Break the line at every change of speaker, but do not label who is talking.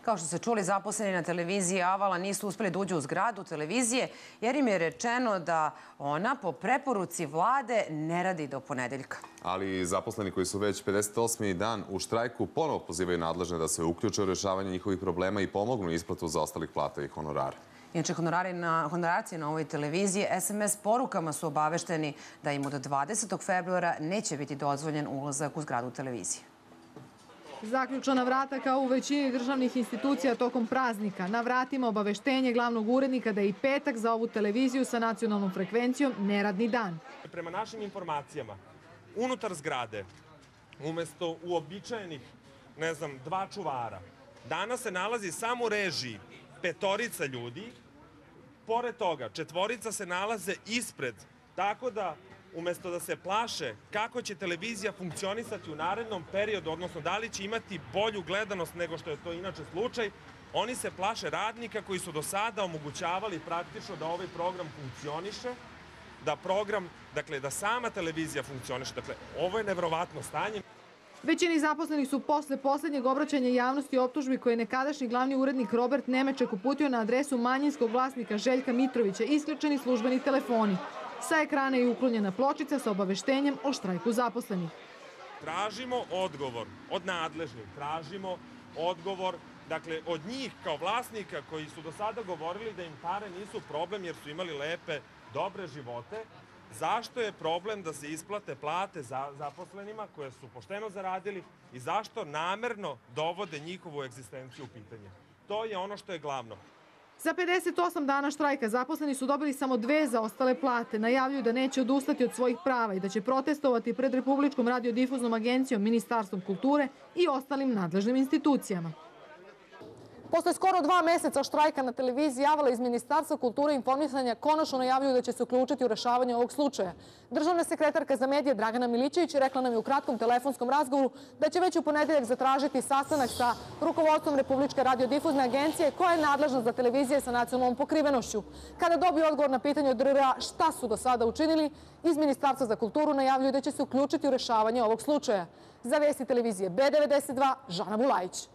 Kao što se čuli, zaposleni na televiziji Avala nisu uspeli da uđu u zgradu televizije jer im je rečeno da ona po preporuci vlade ne radi do ponedeljka.
Ali zaposleni koji su već 58. dan u štrajku ponovo pozivaju nadležne da se uključe u rješavanje njihovih problema i pomognu isplatu zaostalih plata i honorara.
Inače, honorarci na ovoj televiziji SMS porukama su obavešteni da im od 20. februara neće biti dozvoljen ulazak u zgradu televizije.
Zaključana vrata kao u većini državnih institucija tokom praznika. Na vratima obaveštenje glavnog urednika da je i petak za ovu televiziju sa nacionalnom frekvencijom neradni dan.
Prema našim informacijama, unutar zgrade, umesto uobičajenih, 2 čuvara, danas se nalazi samo u režiji 5 ljudi, pored toga 4 se nalaze ispred, tako da umesto da se plaše kako će televizija funkcionisati u narednom periodu, odnosno da li će imati bolju gledanost nego što je to inače slučaj, oni se plaše radnika koji su do sada omogućavali praktično da ovaj program funkcioniše, da sama televizija funkcioniše. Dakle, ovo je neverovatno stanje.
Većini zaposlenih su posle poslednjeg obraćanja javnosti optužbi koje je nekadašnji glavni urednik Robert Nemeček uputio na adresu manjinskog vlasnika Željka Mitrovića isključeni službeni telefoni. Sa ekrana je uklonjena pločica sa obaveštenjem o štrajku zaposlenih.
Tražimo odgovor od nadležnih, tražimo odgovor od njih kao vlasnika koji su do sada govorili da im pare nisu problem jer su imali lepe, dobre živote. Zašto je problem da se isplate plate zaposlenima koje su pošteno zaradili i zašto namerno dovode njihovu egzistenciju u pitanje? To je ono što je glavno.
Za 58 dana štrajka zaposleni su dobili samo 2 zaostale plate. Najavljuju da neće odustati od svojih prava i da će protestovati pred Republičkom radiodifuznom agencijom, Ministarstvom kulture i ostalim nadležnim institucijama. Posle skoro 2 meseca štrajka na televiziji Avala iz Ministarstva kulture i informisanja konačno najavljuju da će se uključiti u rešavanje ovog slučaja. Državna sekretarka za medije Dragana Milićević rekla nam je u kratkom telefonskom razgovoru da će već u ponedeljak zatražiti sastanak sa rukovodstvom Republičke radiodifuzne agencije koja je nadležna za televizije sa nacionalnom pokrivenošću. Kada dobiju odgovor na pitanje od RRA šta su do sada učinili, iz Ministarstva za kulturu najavljuju da će se uključiti u rešavanje ovog slučaja. Za vesti televizije B92, Žana Bulajić.